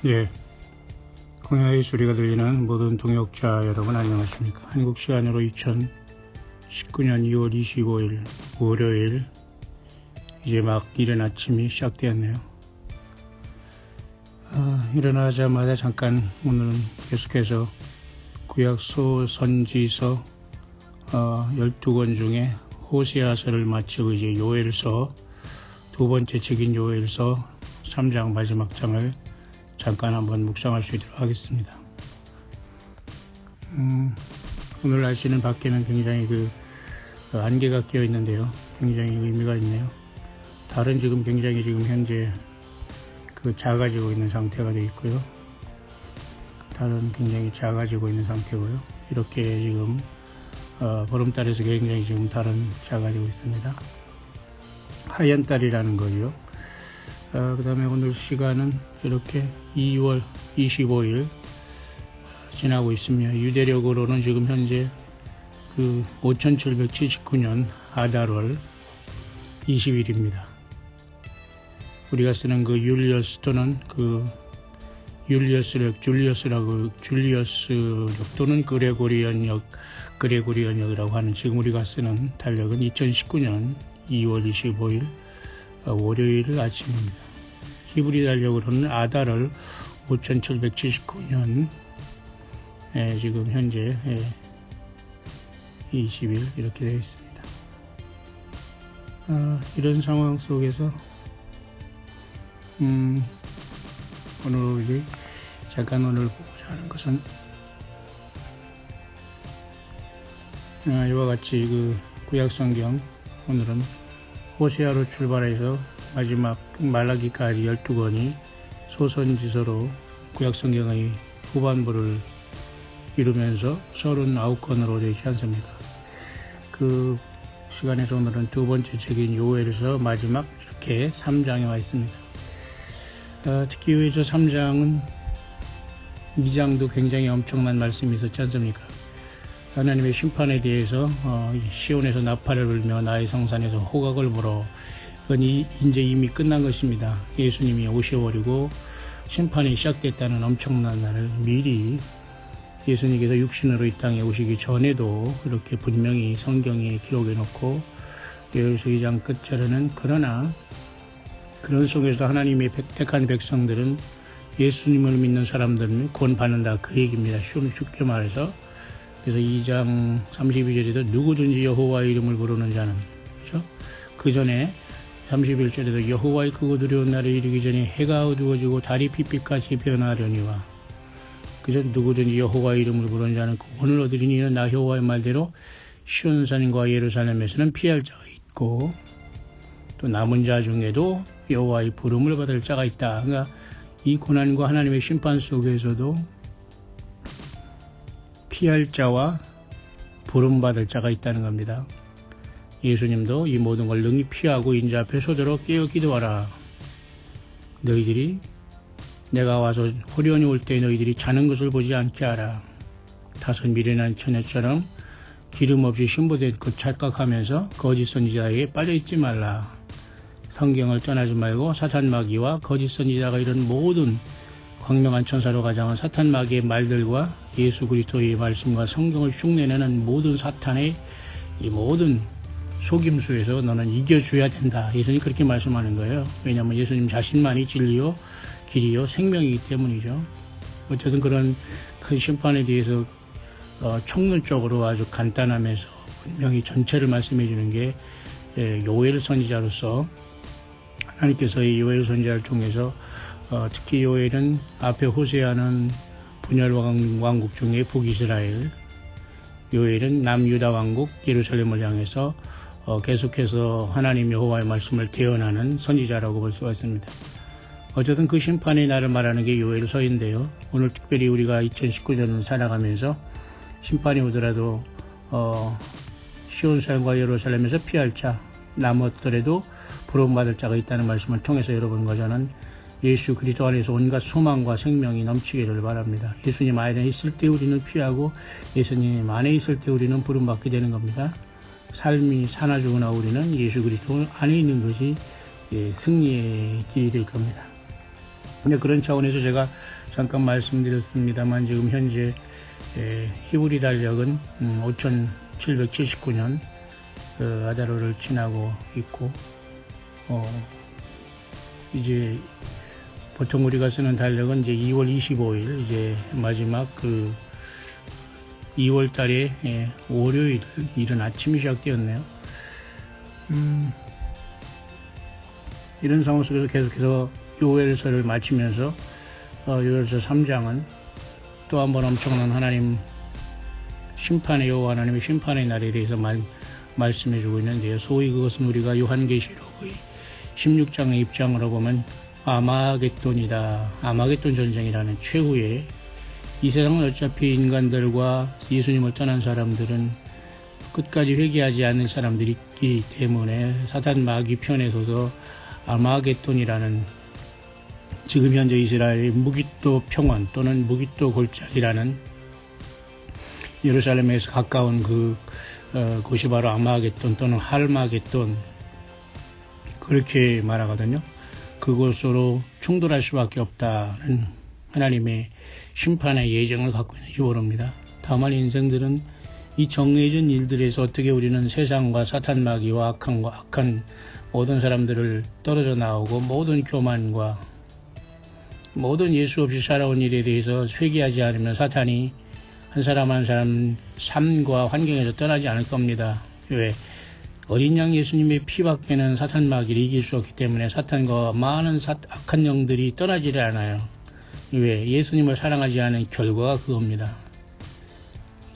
예, 공야의 소리가 들리는 모든 동역자 여러분 안녕하십니까. 한국 시간으로 2019년 2월 25일 월요일 이제 막 이른 아침이 시작되었네요. 일어나자마자 잠깐 오늘은 계속해서 구약소 선지서 12권 중에 호세아서를 마치고 이제 요엘서 두 번째 책인 요엘서 3장 마지막 장을 잠깐 한번 묵상할 수 있도록 하겠습니다. 오늘 날씨는 밖에는 굉장히 안개가 끼어 있는데요. 굉장히 의미가 있네요. 달은 지금 굉장히 지금 현재 작아지고 있는 상태가 되어 있고요. 달은 굉장히 작아지고 있는 상태고요. 이렇게 지금 보름달에서 굉장히 지금 달은 작아지고 있습니다. 하얀 달이라는 거죠. 그 다음에 오늘 시간은 이렇게 2월 25일 지나고 있으며 유대력으로는 지금 현재 5779년 아달월 20일입니다. 우리가 쓰는 율리어스 또는 줄리어스력 또는 그레고리언력이라고 하는 지금 우리가 쓰는 달력은 2019년 2월 25일 월요일 아침입니다. 히브리 달력으로는 아달월 5779년 지금 현재 20일 이렇게 되어 있습니다. 이런 상황 속에서 오늘 우리 잠깐 오늘 보고자 하는 것은 이와 같이 구약성경 오늘은 호세아로 출발해서 마지막 말라기까지 12권이 소선지서로 구약성경의 후반부를 이루면서 39권으로 되지 않습니까? 그 시간에서 오늘은 두 번째 책인 요엘에서 마지막 이렇게 3장에 와 있습니다. 특히 요엘서 3장은 2장도 굉장히 엄청난 말씀이 있었지 않습니까? 하나님의 심판에 대해서 시온에서 나팔을 불며 나의 성산에서 호각을 불어 그건 이제 이미 끝난 것입니다. 예수님이 오셔버리고 심판이 시작됐다는 엄청난 날을 미리 예수님께서 육신으로 이 땅에 오시기 전에도 이렇게 분명히 성경에 기록해 놓고 요엘서 2장 끝절에는 그러나 그런 속에서 하나님의 택한 백성들은 예수님을 믿는 사람들은 구원받는다 그 얘기입니다. 쉽게 말해서 그래서 2장 32절에도 누구든지 여호와의 이름을 부르는 자는 그렇죠? 그 전에 31절에도 여호와의 크고 두려운 날이 이르기 전에 해가 어두워지고 달이 핏빛같이 변하려니와 그저 누구든지 여호와의 이름을 부르는 자는 구원을 얻으리니 이는 나 여호와의 말대로 시온산과 예루살렘에서는 피할 자가 있고 또 남은 자 중에도 여호와의 부름을 받을 자가 있다. 그러니까 이 고난과 하나님의 심판 속에서도 피할 자와 부름받을 자가 있다는 겁니다. 예수님도 이 모든 걸 능히 피하고 인자 앞에 서도록 깨어 기도하라. 너희들이 내가 와서 호련히 올 때 너희들이 자는 것을 보지 않게 하라. 다섯 미련한 처녀처럼 기름 없이 신부된 것 착각하면서 거짓 선지자에게 빠져있지 말라. 성경을 떠나지 말고 사탄 마귀와 거짓 선지자가 이런 모든 광명한 천사로 가장한 사탄 마귀의 말들과 예수 그리스도의 말씀과 성경을 흉내내는 모든 사탄의 이 모든 속임수에서 너는 이겨줘야 된다. 예수님이 그렇게 말씀하는 거예요. 왜냐하면 예수님 자신만이 진리요 길이요 생명이기 때문이죠. 어쨌든 그런 큰 심판에 대해서 총론적으로 아주 간단하면서 분명히 전체를 말씀해 주는 게 요엘 선지자로서 하나님께서 이 요엘 선지자를 통해서 특히 요엘은 앞에 호세아는 분열 왕국 중에 북이스라엘, 요엘은 남유다 왕국 예루살렘을 향해서 계속해서 하나님 여호와의 말씀을 대언하는 선지자라고 볼 수가 있습니다. 어쨌든 그 심판의 날을 말하는 게 요엘서인데요. 오늘 특별히 우리가 2019년을 살아가면서 심판이 오더라도 시온산과 예루살렘에서 피할 자, 남았더라도 부름받을 자가 있다는 말씀을 통해서 여러분과 저는 예수 그리스도 안에서 온갖 소망과 생명이 넘치기를 바랍니다. 예수님 안에 있을 때 우리는 피하고 예수님 안에 있을 때 우리는 부름받게 되는 겁니다. 삶이 사나 죽으나 우리는 예수 그리스도 안에 있는 것이 승리의 길이 될 겁니다. 근데 그런 차원에서 제가 잠깐 말씀드렸습니다만 지금 현재 히브리 달력은 5779년 아다로를 지나고 있고 이제 보통 우리가 쓰는 달력은 이제 2월 25일 이제 마지막 2월 달에 월요일 이른 아침이 시작되었네요. 이런 상황 속에서 계속해서 요엘서를 마치면서 요엘서 3장은 또 한 번 엄청난 하나님 심판의 여호와 하나님의 심판의 날에 대해서 말씀해 주고 있는데요. 소위 그것은 우리가 요한계시록의 16장의 입장으로 보면 아마겟돈이다. 아마겟돈 전쟁이라는 최후의 이 세상은 어차피 인간들과 예수님을 떠난 사람들은 끝까지 회개하지 않는 사람들이 있기 때문에 사단 마귀 편에 서서 아마겟돈이라는 지금 현재 이스라엘의 무기토 평원 또는 무기토 골짜기라는 예루살렘에서 가까운 곳이 바로 아마겟돈 또는 할마겟돈 그렇게 말하거든요. 그곳으로 충돌할 수밖에 없다는 하나님의 심판의 예정을 갖고 있는지 모릅니다. 다만 인생들은 이 정해진 일들에서 어떻게 우리는 세상과 사탄 마귀와 악한 모든 사람들을 떨어져 나오고 모든 교만과 모든 예수 없이 살아온 일에 대해서 회개하지 않으면 사탄이 한 사람 한 사람 삶과 환경에서 떠나지 않을 겁니다. 왜? 어린 양 예수님의 피밖에는 사탄 마귀를 이길 수 없기 때문에 사탄과 많은 악한 영들이 떠나지를 않아요. 왜? 예수님을 사랑하지 않은 결과가 그겁니다.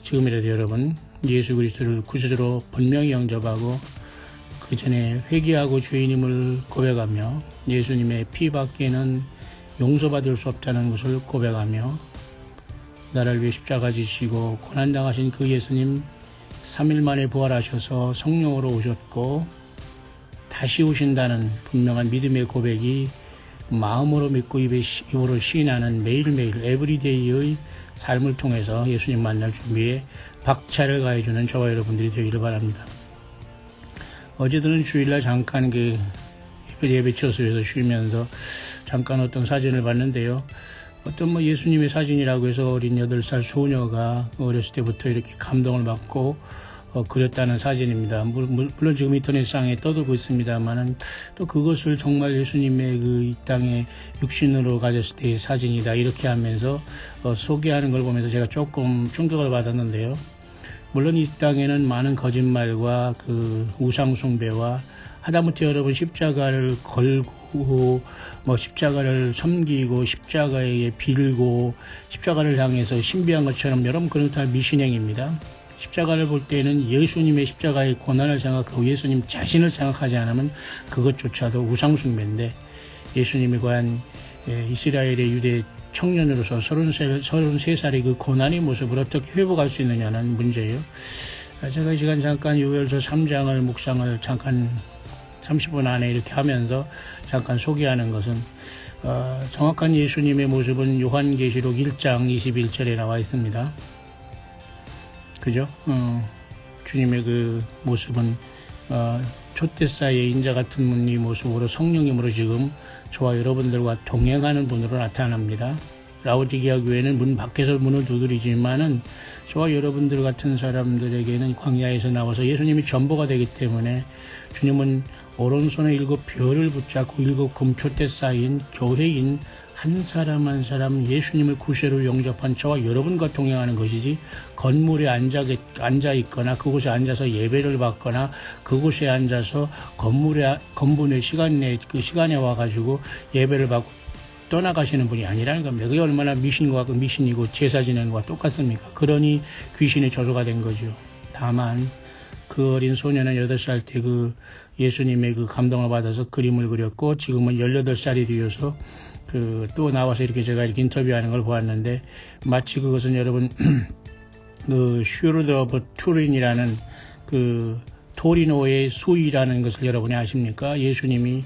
지금이라도 여러분 예수 그리스도를 구주로 분명히 영접하고 그 전에 회개하고 죄인임을 고백하며 예수님의 피밖에는 용서받을 수 없다는 것을 고백하며 나를 위해 십자가 지시고 고난당하신 그 예수님 3일 만에 부활하셔서 성령으로 오셨고 다시 오신다는 분명한 믿음의 고백이 마음으로 믿고 입으로 시인하는 매일매일 에브리데이의 삶을 통해서 예수님 만날 준비에 박차를 가해주는 저와 여러분들이 되기를 바랍니다. 어제들은 주일날 잠깐 예배 처소에서 쉬면서 잠깐 어떤 사진을 봤는데요. 어떤 예수님의 사진이라고 해서 어린 8살 소녀가 어렸을 때부터 이렇게 감동을 받고 그렸다는 사진입니다. 물론 지금 인터넷상에 떠들고 있습니다만은 또 그것을 정말 예수님의 이 땅에 육신으로 가졌을 때의 사진이다 이렇게 하면서 소개하는 걸 보면서 제가 조금 충격을 받았는데요. 물론 이 땅에는 많은 거짓말과 우상 숭배와 하다못해 여러분 십자가를 걸고 십자가를 섬기고 십자가에 빌고 십자가를 향해서 신비한 것처럼 여러분 그런 다 미신행입니다. 십자가를 볼 때는 예수님의 십자가의 고난을 생각하고 예수님 자신을 생각하지 않으면 그것조차도 우상숭배인데 예수님이 과연 이스라엘의 유대 청년으로서 33살의 그 고난의 모습을 어떻게 회복할 수 있느냐는 문제예요. 제가 이 시간 잠깐 요엘서 3장을 묵상을 잠깐 30분 안에 이렇게 하면서 잠깐 소개하는 것은 정확한 예수님의 모습은 요한계시록 1장 21절에 나와 있습니다. 그죠? 주님의 그 모습은 촛대사의 인자 같은 분의 모습으로 성령님으로 지금 저와 여러분들과 동행하는 분으로 나타납니다. 라오디게아 교회는 문 밖에서 문을 두드리지만은 저와 여러분들 같은 사람들에게는 광야에서 나와서 예수님이 전보가 되기 때문에 주님은 오른손에 7 별을 붙잡고 7 금초대 쌓인 교회인 한 사람 한 사람 예수님을 구세로 영접한 저와 여러분과 동행하는 것이지 건물에 앉아 있거나 그곳에 앉아서 예배를 받거나 그곳에 앉아서 건물의 시간에 와가지고 예배를 받고 떠나가시는 분이 아니라는 겁니다. 그게 얼마나 미신이고 제사 지내는 것과 똑같습니까? 그러니 귀신의 저주가 된 거죠. 다만 그 어린 소녀는 8살 때 예수님의 감동을 받아서 그림을 그렸고 지금은 18살이 되어서 또 나와서 이렇게 제가 이렇게 인터뷰하는 걸 보았는데 마치 그것은 여러분 슈르드 오브 투린이라는 토리노의 수위라는 것을 여러분이 아십니까? 예수님이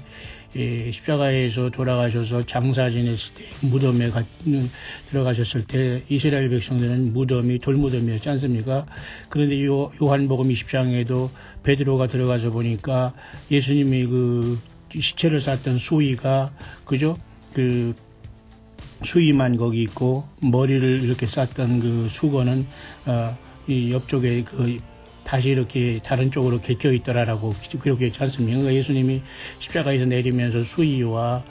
십자가에서 돌아가셔서 장사 지냈을 때 무덤에 들어가셨을 때 이스라엘 백성들은 무덤이 돌무덤이었지 않습니까? 그런데 요한복음 20장에도 베드로가 들어가서 보니까 예수님이 시체를 쌌던 수위가 그죠? 수의만 거기 있고 머리를 이렇게 쌌던 그 수건은 이 옆쪽에 다시 이렇게 다른 쪽으로 개겨 있더라라고 그렇게 있지 않습니까? 그러니까 예수님이 십자가에서 내리면서 수의와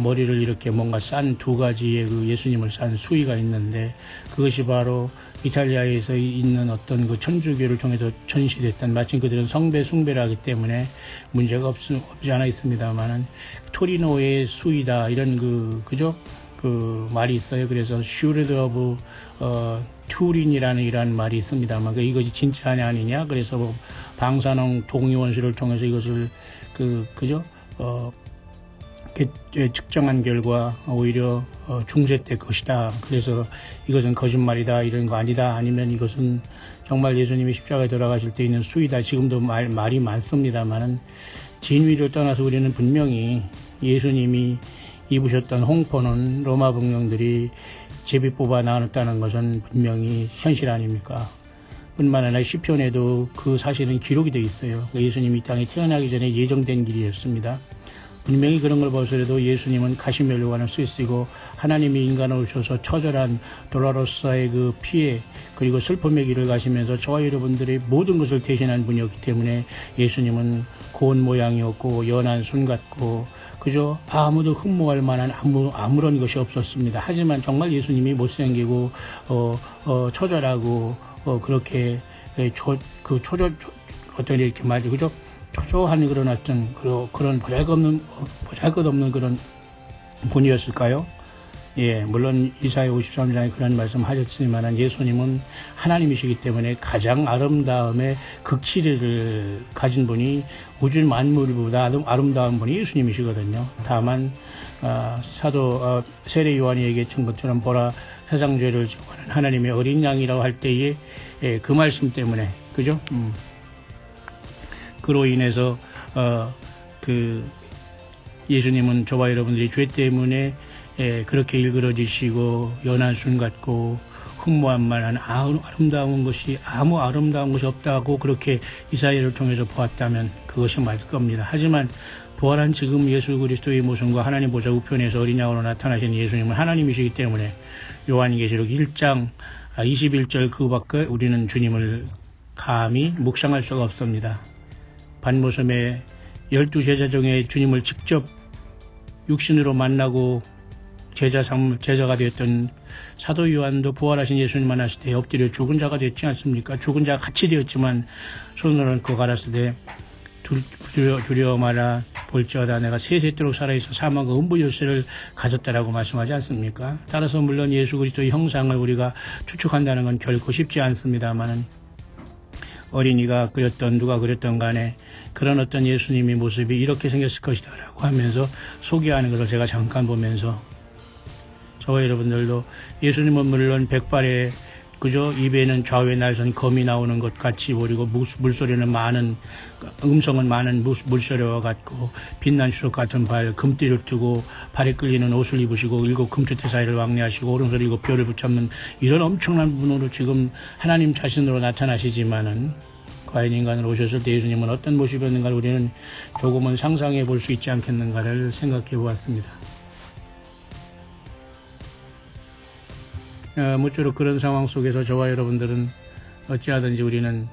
머리를 이렇게 뭔가 싼 두 가지의 그 예수님을 싼 수의가 있는데, 그것이 바로 이탈리아에서 있는 어떤 그 천주교를 통해서 전시됐던, 마침 그들은 성배 숭배를 하기 때문에 문제가 없지 않아 있습니다만은 토리노의 수의다 이런 그죠? 그 말이 있어요. 그래서 슈레드 오브 투린이라는 이런 말이 있습니다만 이것이 진짜냐 아니냐. 그래서 뭐 방사능 동위원수를 통해서 이것을 그죠? 측정한 결과 오히려 중세때 것이다. 그래서 이것은 거짓말이다. 이런 거 아니다. 아니면 이것은 정말 예수님이 십자가에 돌아가실 때 있는 수이다. 지금도 말이 많습니다만은 진위를 떠나서 우리는 분명히 예수님이 입으셨던 홍포는 로마 병령들이 제비 뽑아 나눴다는 것은 분명히 현실 아닙니까? 뿐만 아니라 시편에도 그 사실은 기록이 되어 있어요. 예수님이 이 땅에 태어나기 전에 예정된 길이었습니다. 분명히 그런 걸 보더라도 예수님은 가시멜로가는 스위스이고 하나님이 인간을 오셔서 처절한 돌아로서의 그 피해 그리고 슬픔의 길을 가시면서 저와 여러분들의 모든 것을 대신한 분이었기 때문에 예수님은 고운 모양이었고 연한 순 같고 그저 아무도 흠모할 만한 아무런 것이 없었습니다. 하지만 정말 예수님이 못생기고 처절하고 그렇게 어떤 이렇게 말이 그죠? 초조한 그런 어떤 그런 보잘것없는 그런 분이었을까요? 예, 물론 이사야 53장에 그런 말씀 하셨지만 예수님은 하나님이시기 때문에 가장 아름다움의 극치를 가진 분이 우주 만물보다 아름다운 분이 예수님이시거든요. 다만 사도 세례 요한이 얘기했던 것처럼 보라 세상 죄를 지고는 하나님의 어린 양이라고 할 때에 그 말씀 때문에 그죠? 그로 인해서 예수님은 저와 여러분들이 죄 때문에 그렇게 일그러지시고 연한 순 같고 흠모한 만한 아름다운 것이 아무 아름다운 것이 없다고 그렇게 이사야를 통해서 보았다면 그것이 맞을 겁니다. 하지만 부활한 지금 예수 그리스도의 모습과 하나님 보좌 우편에서 어린 양으로 나타나신 예수님은 하나님이시기 때문에 요한계시록 1장 21절 그밖에 우리는 주님을 감히 묵상할 수가 없습니다. 반모섬에 12제자 중에 주님을 직접 육신으로 만나고 제자가 되었던 사도 요한도 부활하신 예수님 만났을 때 엎드려 죽은 자가 됐지 않습니까? 죽은 자가 같이 되었지만 손을 얹고 가라사대 두려워 마라 볼지어다 내가 세세토록 살아있어 사망과 음부 열쇠를 가졌다라고 말씀하지 않습니까? 따라서 물론 예수 그리스도의 형상을 우리가 추측한다는 건 결코 쉽지 않습니다만은 어린이가 그렸던 누가 그렸던 간에 그런 어떤 예수님의 모습이 이렇게 생겼을 것이다 라고 하면서 소개하는 것을 제가 잠깐 보면서 저와 여러분들도 예수님은 물론 백발에 그저 입에는 좌우에 날선 검이 나오는 것 같이 보이고 물소리는 많은 음성은 많은 물소리와 같고 빛난 수석 같은 발 금띠를 뜨고 발에 끌리는 옷을 입으시고 7 금추대 사이를 왕래하시고 오른손에 7 별을 붙잡는 이런 엄청난 분으로 지금 하나님 자신으로 나타나시지만은 과연 인간으로 오셨을 때 예수님은 어떤 모습이었는가를 우리는 조금은 상상해 볼 수 있지 않겠는가를 생각해 보았습니다. 모쪼록 그런 상황 속에서 저와 여러분들은 어찌하든지 우리는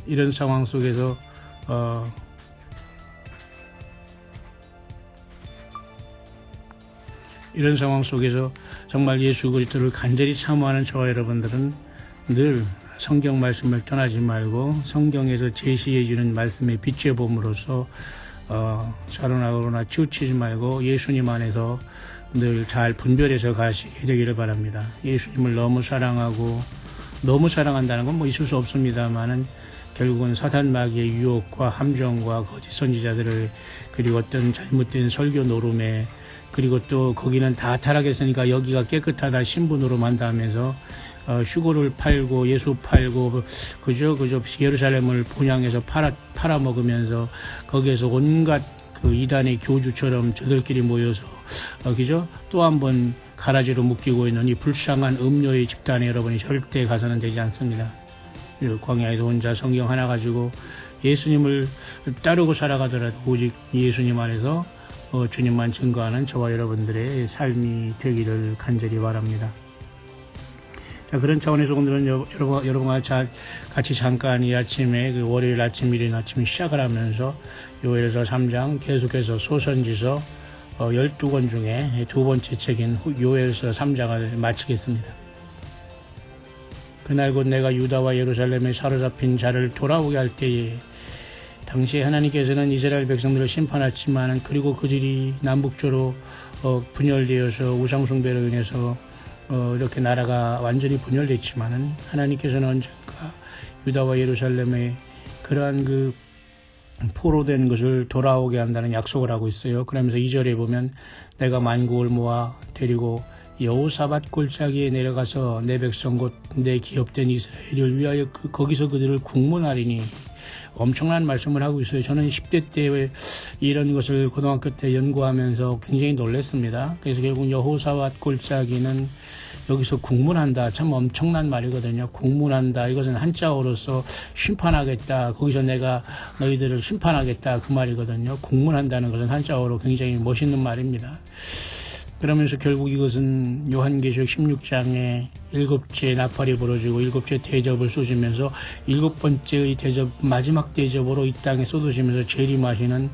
이런 상황 속에서 정말 예수 그리스도를 간절히 사모하는 저와 여러분들은 늘 성경 말씀을 떠나지 말고 성경에서 제시해 주는 말씀에 빛에 봄으로써 살아나거나 치우치지 말고 예수님 안에서 늘 잘 분별해서 가시게 되기를 바랍니다. 예수님을 너무 사랑하고 너무 사랑한다는 건 뭐 있을 수 없습니다만은 결국은 사탄 마귀의 유혹과 함정과 거짓 선지자들을 그리고 어떤 잘못된 설교 노름에 그리고 또 거기는 다 타락했으니까 여기가 깨끗하다 신분으로 만다면서 휴고를 팔고 예수 팔고 그저 예루살렘을 본향해서 팔아먹으면서 거기에서 온갖 그 이단의 교주처럼 저들끼리 모여서 그죠? 또 한 번 가라지로 묶이고 있는 이 불쌍한 음료의 집단에 여러분이 절대 가서는 되지 않습니다. 광야에서 혼자 성경 하나 가지고 예수님을 따르고 살아가더라도 오직 예수님 안에서 주님만 증거하는 저와 여러분들의 삶이 되기를 간절히 바랍니다. 자, 그런 차원에서 오늘은 여러분과 같이 잠깐 이 아침에 그 월요일 아침 이른 아침 시작을 하면서 요엘서 3장 계속해서 소선지서 12권 중에 두 번째 책인 요엘서 3장을 마치겠습니다. 그날 곧 내가 유다와 예루살렘에 사로잡힌 자를 돌아오게 할 때에 당시에 하나님께서는 이스라엘 백성들을 심판하지만 그리고 그들이 남북조로 분열되어서 우상숭배로 인해서 이렇게 나라가 완전히 분열됐지만은 하나님께서는 언젠가 유다와 예루살렘에 그러한 그 포로된 것을 돌아오게 한다는 약속을 하고 있어요. 그러면서 2절에 보면 내가 만국을 모아 데리고 여호사밧 골짜기에 내려가서 내 백성 곧 내 기업된 이스라엘을 위하여 거기서 그들을 국문하리니, 엄청난 말씀을 하고 있어요. 저는 10대 때 이런 것을 고등학교 때 연구하면서 굉장히 놀랐습니다. 그래서 결국 여호사밧 골짜기는 여기서 국문한다. 참 엄청난 말이거든요. 국문한다. 이것은 한자어로서 심판하겠다. 거기서 내가 너희들을 심판하겠다. 그 말이거든요. 국문한다는 것은 한자어로 굉장히 멋있는 말입니다. 그러면서 결국 이것은 요한계시록 16장에 7째 나팔이 부러지고 7째 대접을 쏟으면서 7번째의 대접, 마지막 대접으로 이 땅에 쏟으시면서 재림하시는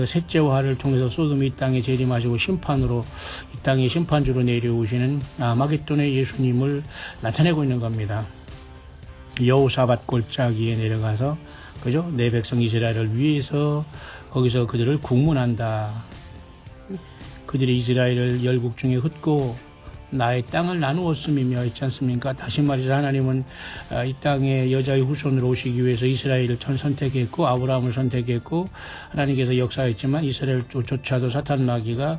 셋째 화를 통해서 쏟음이 이 땅에 재림하시고 심판으로 이 땅에 심판주로 내려오시는 아마겟돈의 예수님을 나타내고 있는 겁니다. 여호사밧 골짜기에 내려가서 그죠? 내 백성 이스라엘을 위해서 거기서 그들을 국문한다. 그들이 이스라엘을 열국 중에 흩고 나의 땅을 나누었음이며 있지 않습니까? 다시 말해서 하나님은 이 땅에 여자의 후손으로 오시기 위해서 이스라엘을 선택했고 아브라함을 선택했고 하나님께서 역사했지만 이스라엘조차도 사탄 마귀가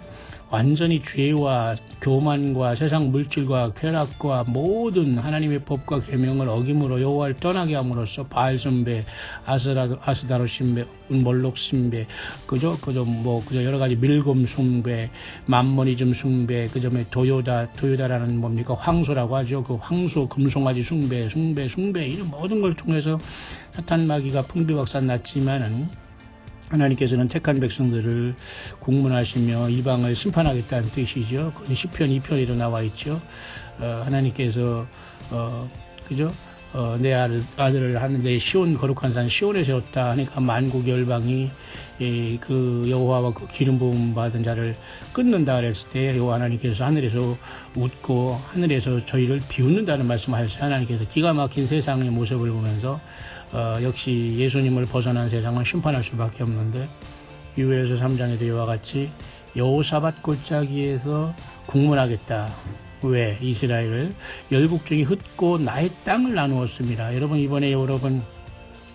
완전히 죄와 교만과 세상 물질과 쾌락과 모든 하나님의 법과 계명을 어김으로 여호와를 떠나게 함으로써 바알 숭배, 아스다로 숭배, 몰록 숭배, 그저 여러 가지 밀금 숭배, 맘모니즘 숭배, 그다음에 도요다라는 뭡니까? 황소라고 하죠. 그 황소 금송아지 숭배 이런 모든 걸 통해서 사탄 마귀가 풍비박산 났지만은 하나님께서는 택한 백성들을 국문하시며 이방을 심판하겠다는 뜻이죠. 그건 시편 2편에도 나와 있죠. 하나님께서 그죠? 내 아들을 하는데 시온 거룩한 산 시온에 세웠다 하니까 만국 열방이 그 여호와와 그 기름 부음 받은 자를 끊는다 그랬을 때 여호와 하나님께서 하늘에서 웃고 하늘에서 저희를 비웃는다는 말씀하셨어요. 하나님께서 기가 막힌 세상의 모습을 보면서 역시 예수님을 벗어난 세상은 심판할 수밖에 없는데 요엘서 3장에도 이와 같이 여호사밧 골짜기에서 국문하겠다. 왜? 이스라엘을 열국 중에 흩고 나의 땅을 나누었습니다. 여러분 이번에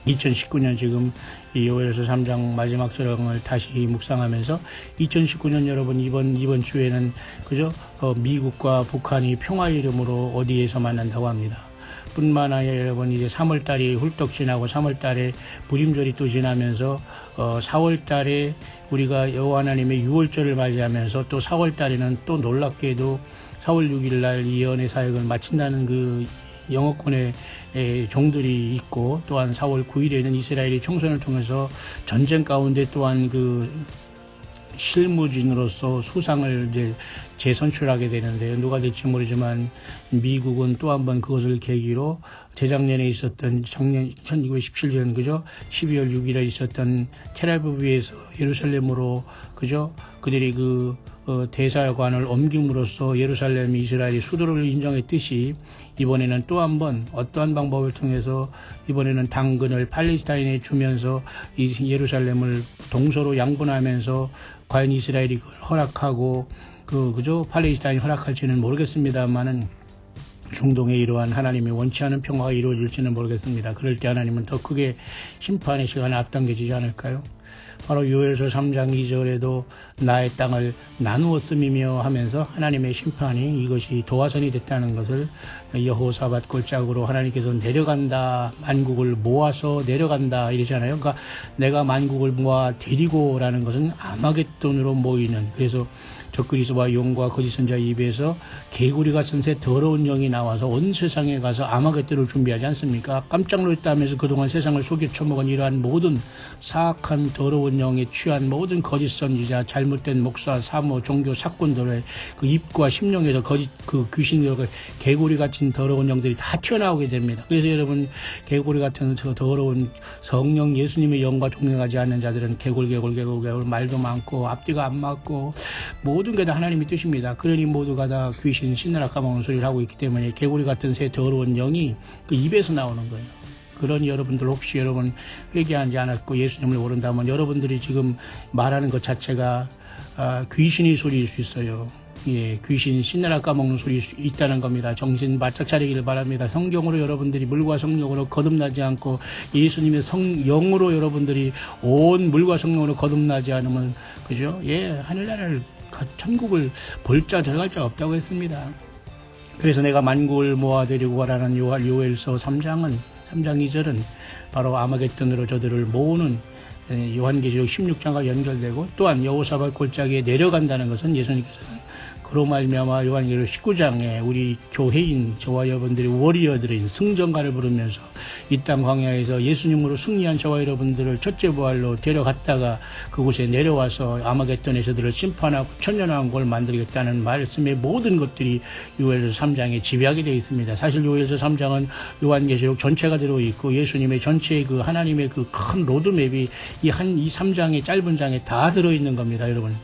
2019년 지금 이 요엘서 3장 마지막 절을 다시 묵상하면서 2019년 여러분 이번 주에는 그죠? 미국과 북한이 평화 이름으로 어디에서 만난다고 합니다. 뿐만 아니라 여러분 이제 3월달이 훌떡 지나고 3월달에 무림절이 또 지나면서 4월달에 우리가 여호와 하나님의 6월절을 맞이하면서 또 4월달에는 또 놀랍게도 4월 6일날 이 예언의 사역을 마친다는 그 영어권의 종들이 있고 또한 4월 9일에는 이스라엘이 총선을 통해서 전쟁 가운데 또한 그 실무진으로서 수상을 이제 재선출하게 되는데 누가 될지 모르지만 미국은 또 한 번 그것을 계기로 재작년에 있었던 작년 1917년 그죠 12월 6일에 있었던 텔아비브에서 예루살렘으로 그죠 그들이 그 대사관을 옮김으로써 예루살렘이 이스라엘의 수도를 인정했듯이 이번에는 또 한 번 어떠한 방법을 통해서 이번에는 당근을 팔레스타인에 주면서 예루살렘을 동서로 양분하면서 과연 이스라엘이 그걸 허락하고 그죠 팔레스타인이 허락할지는 모르겠습니다만은 중동에 이러한 하나님이 원치 않은 평화가 이루어질지는 모르겠습니다. 그럴 때 하나님은 더 크게 심판의 시간에 앞당겨지지 않을까요? 바로 요엘서 3장 2절에도 나의 땅을 나누었음이며 하면서 하나님의 심판이 이것이 도화선이 됐다는 것을 여호사밧 골짜기로 하나님께서 내려간다, 만국을 모아서 내려간다 이러잖아요. 그러니까 내가 만국을 모아 데리고라는 것은 아마겟돈으로 모이는, 그래서 적그리스도와 용과 거짓 선자의 입에서 개구리 같은 새 더러운 영이 나와서 온 세상에 가서 아마겟돈을 준비하지 않습니까? 깜짝 놀랐다면서 그동안 세상을 속여 처먹은 이러한 모든 사악한 더러운 영에 취한 모든 거짓 선지자, 잘못된 목사, 사모, 종교, 사건들의 그 입과 심령에서 거짓 그 귀신들, 개구리 같은 더러운 영들이 다 튀어나오게 됩니다. 그래서 여러분, 개구리 같은 저 더러운 성령 예수님의 영과 동행하지 않는 자들은 개굴 말도 많고 앞뒤가 안 맞고 모든 게 다 하나님의 뜻입니다. 그러니 모두가 다 귀신 신나라 까먹는 소리를 하고 있기 때문에 개구리 같은 새 더러운 영이 그 입에서 나오는 거예요. 그러니 여러분들 혹시 여러분 회개하지 않았고 예수님을 모른다면 여러분들이 지금 말하는 것 자체가 귀신의 소리일 수 있어요. 예, 귀신 신나라 까먹는 소리일 수 있다는 겁니다. 정신 바짝 차리기를 바랍니다. 성경으로 여러분들이 물과 성령으로 거듭나지 않고 예수님의 영으로 여러분들이 온 물과 성령으로 거듭나지 않으면 그죠? 예, 하늘나라를 천국을 볼 자 들어갈 자 없다고 했습니다. 그래서 내가 만국을 모아들이고 가라는 요엘서 3장 2절은 바로 아마겟돈으로 저들을 모으는 요한계시록 16장과 연결되고 또한 여호사밧 골짜기에 내려간다는 것은 예수님께서는 그로 말미암아 요한계시록 19장에 우리 교회인 저와 여러분들이 워리어들인 승전가를 부르면서 이 땅 광야에서 예수님으로 승리한 저와 여러분들을 첫째 부활로 데려갔다가 그곳에 내려와서 아마겟돈에 저들을 심판하고 천년왕국을 만들겠다는 말씀의 모든 것들이 요엘서 3장에 지배하게 되어 있습니다. 사실 요엘서 3장은 요한계시록 전체가 들어있고 예수님의 전체의 그 하나님의 그 큰 로드맵이 이 3장의 짧은 장에 다 들어있는 겁니다, 여러분.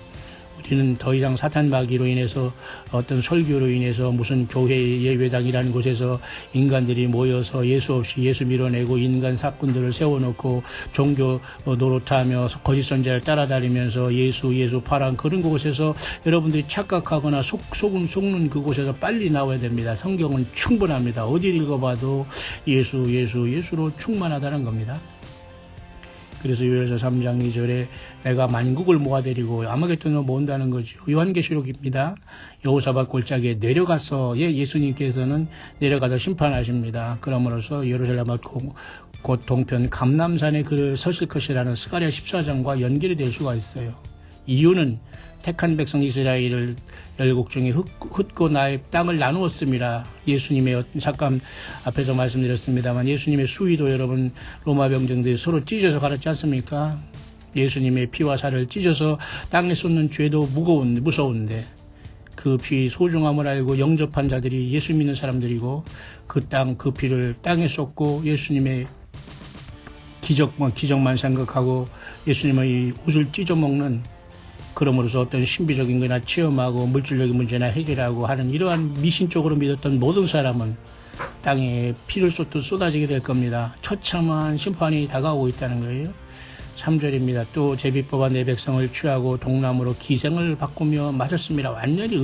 우리는 더 이상 사탄 마귀로 인해서 어떤 설교로 인해서 무슨 교회 예배당이라는 곳에서 인간들이 모여서 예수 없이 예수 밀어내고 인간 사건들을 세워놓고 종교 노릇하며 거짓 선자를 따라다니면서 예수 파란 그런 곳에서 여러분들이 착각하거나 속는 그곳에서 빨리 나와야 됩니다. 성경은 충분합니다. 어디 읽어봐도 예수로 충만하다는 겁니다. 그래서 요엘서 3장 2절에 내가 만국을 모아들이고 아마겟돈을 모은다는 거죠. 요한계시록입니다. 여호사밧 골짜기에 내려가서 예수님께서는 내려가서 심판하십니다. 그러므로서 예루살렘 곧 동편 감람산에 서실 것이라는 스가랴 14장과 연결이 될 수가 있어요. 이유는 택한 백성 이스라엘을 열국 중에 흩고 나의 땅을 나누었습니다. 예수님의 잠깐 앞에서 말씀드렸습니다만 예수님의 수위도 여러분 로마 병정들이 서로 찢어서 갈았지 않습니까? 예수님의 피와 살을 찢어서 땅에 쏟는 죄도 무서운데 그 피 소중함을 알고 영접한 자들이 예수 믿는 사람들이고 그 피를 땅에 쏟고 예수님의 기적만 생각하고 예수님의 옷을 찢어먹는 그러므로서 어떤 신비적인 거나 체험하고 물질적인 문제나 해결하고 하는 이러한 미신적으로 믿었던 모든 사람은 땅에 피를 쏟듯 쏟아지게 될 겁니다. 처참한 심판이 다가오고 있다는 거예요. 3절입니다. 또 제비뽑아 내 백성을 취하고 동남으로 기생을 바꾸며 마셨습니다. 완전히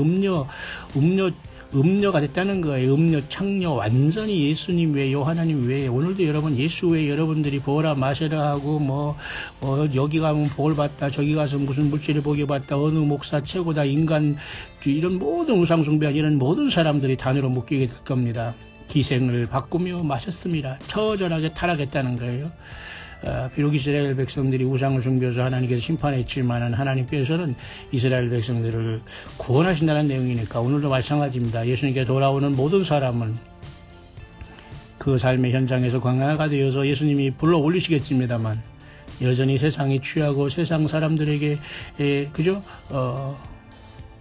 음녀가 됐다는 거예요. 음녀, 창녀, 완전히 예수님 외에, 하나님 외에. 오늘도 여러분 예수 외에 여러분들이 보라 마셔라 하고 여기 가면 복을 받다, 저기 가서 무슨 물질을 보게 받다, 어느 목사 최고다, 인간, 이런 모든 우상숭배한 이런 모든 사람들이 단으로 묶이게 될 겁니다. 기생을 바꾸며 마셨습니다. 처절하게 타락했다는 거예요. 비록 이스라엘 백성들이 우상을 숭배해서 하나님께서 심판했지만 하나님께서는 이스라엘 백성들을 구원하신다는 내용이니까 오늘도 마찬가지입니다. 예수님께 돌아오는 모든 사람은 그 삶의 현장에서 광야가 되어서 예수님이 불러 올리시겠습니다만 여전히 세상에 취하고 세상 사람들에게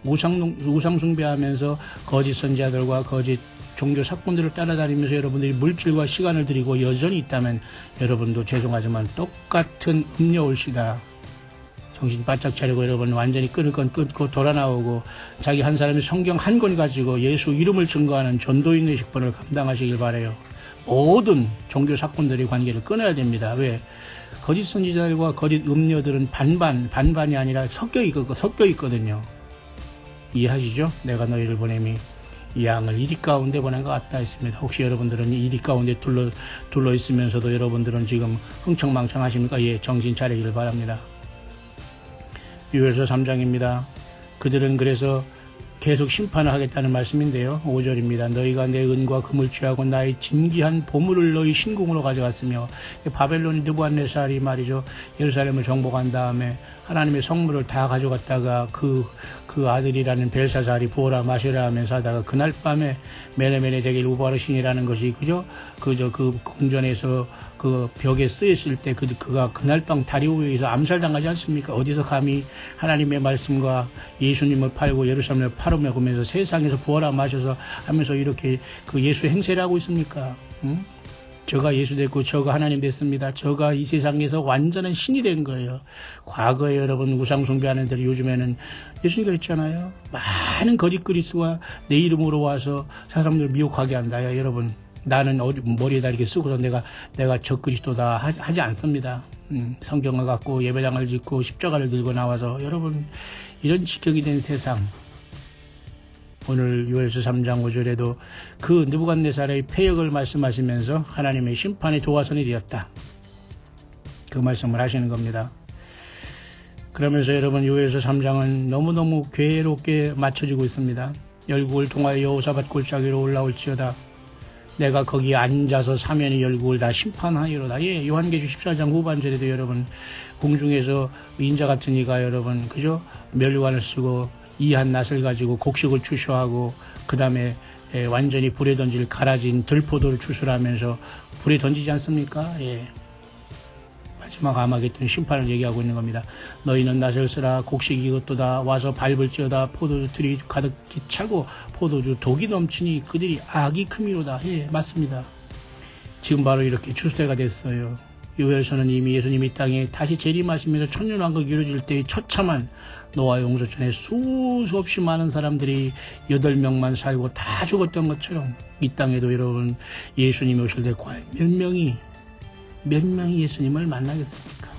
우상 숭배하면서 거짓 선지자들과 거짓 종교 사건들을 따라다니면서 여러분들이 물질과 시간을 들이고 여전히 있다면 여러분도 죄송하지만 똑같은 음녀올시다. 정신 바짝 차리고 여러분 완전히 끊을 건 끊고 돌아 나오고 자기 한 사람이 성경 한 권 가지고 예수 이름을 증거하는 전도인의 직분을 감당하시길 바라요. 모든 종교 사건들의 관계를 끊어야 됩니다. 왜? 거짓 선지자들과 거짓 음녀들은 반반이 아니라 섞여 있거든요. 이해하시죠? 내가 너희를 보냄이 이 양을 이리 가운데 보낸 것 같다 했습니다. 혹시 여러분들은 이리 가운데 둘러 있으면서도 여러분들은 지금 흥청망청 하십니까? 예, 정신 차리기를 바랍니다. 요엘서 3장입니다. 그들은 그래서 계속 심판을 하겠다는 말씀인데요. 5절입니다. 너희가 내 은과 금을 취하고 나의 진귀한 보물을 너희 신궁으로 가져갔으며, 바벨론이 느부갓네살이 말이죠, 예루살렘을 정복한 다음에 하나님의 성물을 다 가져갔다가 그 아들이라는 벨사살이 부어라 마시라 하면서 하다가 그날 밤에 메네메네 데겔 우바르신이라는 것이 그 궁전에서 그 벽에 쓰였을 때 그가 그날 밤 다리오에 의해서 암살당하지 않습니까? 어디서 감히 하나님의 말씀과 예수님을 팔고 예루살렘을 팔아먹으면서 세상에서 부어라 마셔서 하면서 이렇게 그 예수 행세를 하고 있습니까? 저가 예수 됐고 저가 하나님 됐습니다. 저가 이 세상에서 완전한 신이 된 거예요. 과거에 여러분 우상 숭배하는 데를 요즘에는 예수님이 그랬잖아요. 많은 거짓 그리스도가 내 이름으로 와서 사람들을 미혹하게 한다. 야, 여러분, 나는 머리에다 이렇게 쓰고서 내가 저 그리스도다 하지 않습니다. 성경을 갖고 예배당을 짓고 십자가를 들고 나와서 여러분, 이런 지경이 된 세상, 오늘 요엘서 3장 5절에도 그 느부갓네살의 패역을 말씀하시면서 하나님의 심판의 도화선이 되었다, 그 말씀을 하시는 겁니다. 그러면서 여러분, 요엘서 3장은 너무너무 괴롭게 맞춰지고 있습니다. 열국을 통하여 여호사밧 골짜기로 올라올지어다. 내가 거기에 앉아서 사면의 열국을 다 심판하리로다. 예, 요한계시록 14장 후반절에도 여러분, 공중에서 인자 같은 이가 여러분, 그죠? 멸관을 쓰고 이한 낫을 가지고 곡식을 추수하고 그 다음에 완전히 불에 던질 갈아진 들포도를 추수하면서 불에 던지지 않습니까? 예. 마지막 아마겟돈 심판을 얘기하고 있는 겁니다. 너희는 낫을 쓰라. 곡식이 이것도다. 와서 밟을지어다. 포도주 들이 가득히 차고 포도주 독이 넘치니 그들이 악이 크미로다. 예, 맞습니다. 지금 바로 이렇게 추수대가 됐어요. 요엘서는 이미 예수님이 이 땅에 다시 재림하시면서 천년왕국이 이루어질 때의 처참한 노아 용서전에 수도 없이 많은 사람들이 8명만 살고 다 죽었던 것처럼 이 땅에도 여러분, 예수님이 오실 때 과연 몇 명이 예수님을 만나겠습니까?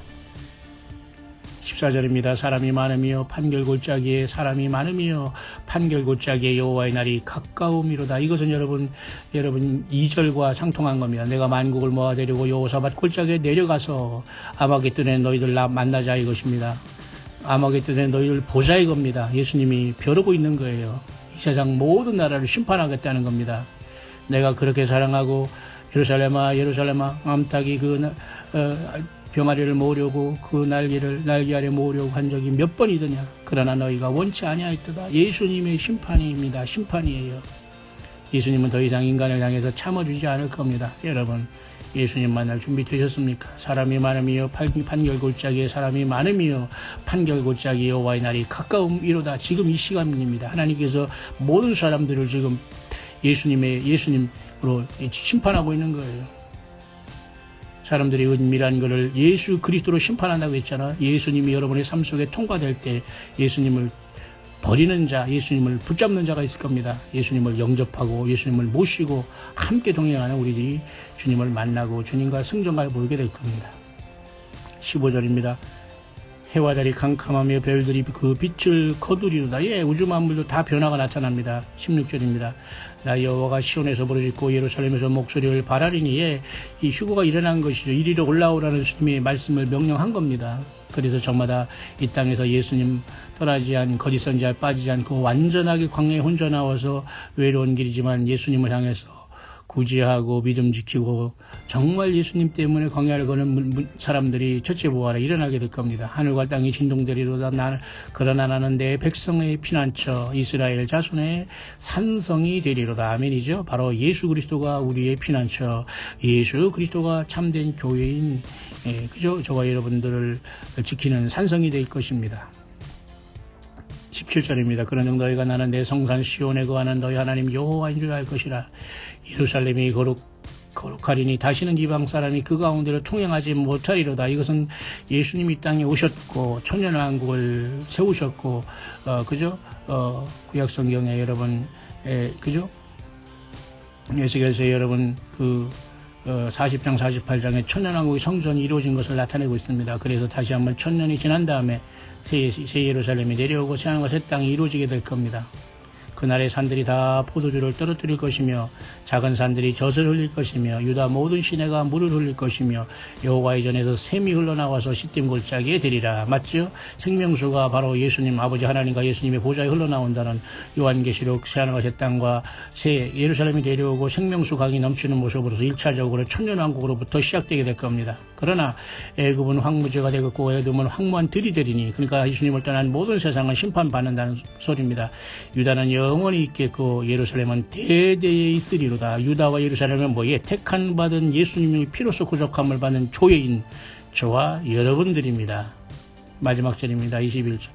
14절입니다. 사람이 많으며 판결골짜기에 사람이 많으며 판결골짜기에 여호와의 날이 가까움이로다. 이것은 여러분 2절과 상통한 겁니다. 내가 만국을 모아데리고 여호사밧 골짜기에 내려가서 아마겟돈에 너희들 만나자 이것입니다. 아마겟돈에 너희들 보자 이겁니다. 예수님이 벼르고 있는 거예요. 이 세상 모든 나라를 심판하겠다는 겁니다. 내가 그렇게 사랑하고 예루살렘아 암탉이 병아리를 모으려고 그 날개 아래 모으려고 한 적이 몇 번이더냐. 그러나 너희가 원치 아니하였도다. 예수님의 심판입니다. 심판이에요. 예수님은 더 이상 인간을 향해서 참아주지 않을 겁니다. 여러분, 예수님 만날 준비 되셨습니까? 사람이 많으며 판결골짜기에 사람이 많으며 판결골짜기에 여호와의 날이 가까움이로다. 지금 이 시간입니다. 하나님께서 모든 사람들을 지금 예수님으로 심판하고 있는 거예요. 사람들이 은밀한 것을 예수 그리스도로 심판한다고 했잖아. 예수님이 여러분의 삶 속에 통과될 때 예수님을 버리는 자, 예수님을 붙잡는 자가 있을 겁니다. 예수님을 영접하고 예수님을 모시고 함께 동행하는 우리들이 주님을 만나고 주님과 승전가를 보게 될 겁니다. 15절입니다. 해와 달이 캄캄하며 별들이 그 빛을 거두리로다. 예, 우주 만물도 다 변화가 나타납니다. 16절입니다. 나 여호와가 시온에서 부르짖고 예루살렘에서 목소리를 발하리니, 예, 이 휴거가 일어난 것이죠. 이리로 올라오라는 주님의 말씀을 명령한 겁니다. 그래서 저마다 이 땅에서 예수님 떠나지 않은 거짓 선지자에 빠지지 않고 완전하게 광야에 혼자 나와서 외로운 길이지만 예수님을 향해서 구제하고 믿음 지키고 정말 예수님 때문에 광야를 거는 사람들이 첫째 부활에 일어나게 될 겁니다. 하늘과 땅이 진동되리로다. 그러나 나는 내 백성의 피난처 이스라엘 자손의 산성이 되리로다. 아멘이죠. 바로 예수 그리스도가 우리의 피난처, 예수 그리스도가 참된 교회인, 그죠? 저와 여러분들을 지키는 산성이 될 것입니다. 17절입니다. 그런즉 너희가 나는 내 성산 시온에 거하는 너희 하나님 여호와인 줄 알 것이라. 예루살렘이 거룩하리니 다시는 이방 사람이 그 가운데로 통행하지 못하리로다. 이것은 예수님이 땅에 오셨고 천년왕국을 세우셨고, 그죠? 구약성경에 여러분, 그죠? 에스겔서에 여러분 40장 48장에 천년왕국의 성전이 이루어진 것을 나타내고 있습니다. 그래서 다시 한번 천년이 지난 다음에 새 예루살렘이 내려오고 새하늘과 새 땅이 이루어지게 될 겁니다. 그날의 산들이 다 포도주를 떨어뜨릴 것이며 작은 산들이 젖을 흘릴 것이며 유다 모든 시내가 물을 흘릴 것이며 여호와의 전에서 샘이 흘러나와서 시딤 골짜기에 되리라. 맞죠? 생명수가 바로 예수님 아버지 하나님과 예수님의 보좌에 흘러나온다는 요한계시록 새하늘과 새 땅과 새 예루살렘이 데려오고 생명수 강이 넘치는 모습으로서 1차적으로 천년왕국으로부터 시작되게 될 겁니다. 그러나 애굽은 황무지가 되겠고 에돔은 황무한 들이 되리니, 그러니까 예수님을 떠난 모든 세상은 심판받는다는 소리입니다. 유다는 영원히 있겠고 예루살렘은 대대에 있으리로다. 유다와 예루살렘은 뭐예? 택한 받은 예수님의 피로써 구속함을 받는 조회인 저와 여러분들입니다. 마지막 절입니다. 21절.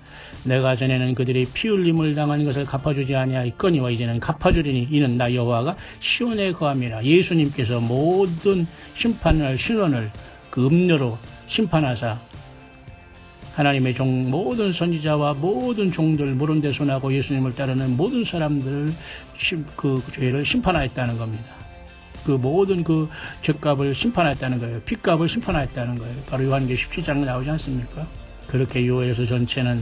내가 전에는 그들의 피 흘림을 당한 것을 갚아주지 아니하였거니와 이제는 갚아주리니 이는 나 여호와가 시온에 거함이라. 예수님께서 모든 심판을 신원을 그 음료로 심판하사 하나님의 종 모든 선지자와 모든 종들 모른대손하고 예수님을 따르는 모든 사람들을 그 죄를 심판하였다는 겁니다. 그 모든 그 죄값을 심판하였다는 거예요. 핏값을 심판하였다는 거예요. 바로 요한계시록 17장에 나오지 않습니까? 그렇게 요에서 전체는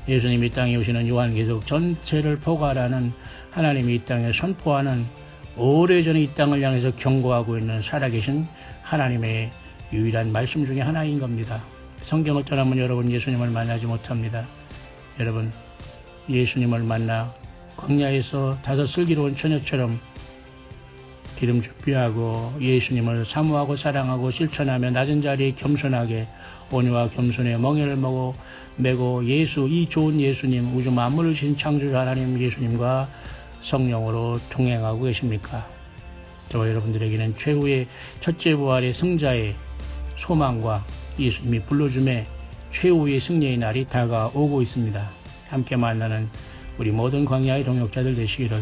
예수님이 이 땅에 오시는 요한계시록 전체를 포괄하는, 하나님이 이 땅에 선포하는, 오래전에 이 땅을 향해서 경고하고 있는 살아계신 하나님의 유일한 말씀 중에 하나인 겁니다. 성경을 떠나면 여러분 예수님을 만나지 못합니다. 여러분 예수님을 만나 광야에서 다섯 슬기로운 처녀처럼 기름 준비하고 예수님을 사모하고 사랑하고 실천하며 낮은 자리에 겸손하게 온유와 겸손의 멍에를 메고 이 좋은 예수님, 우주 만물을 신 창조주 하나님 예수님과 성령으로 동행하고 계십니까? 저와 여러분들에게는 최후의 첫째 부활의 승자의 소망과 예수님이 불러줌에 최후의 승리의 날이 다가오고 있습니다. 함께 만나는 우리 모든 광야의 동역자들 되시기를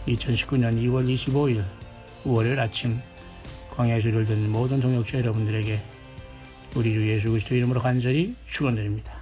2019년 2월 25일 월요일 아침 광야의 소리를 듣는 모든 동역자 여러분들에게 우리 주 예수 그리스도 이름으로 간절히 축원드립니다.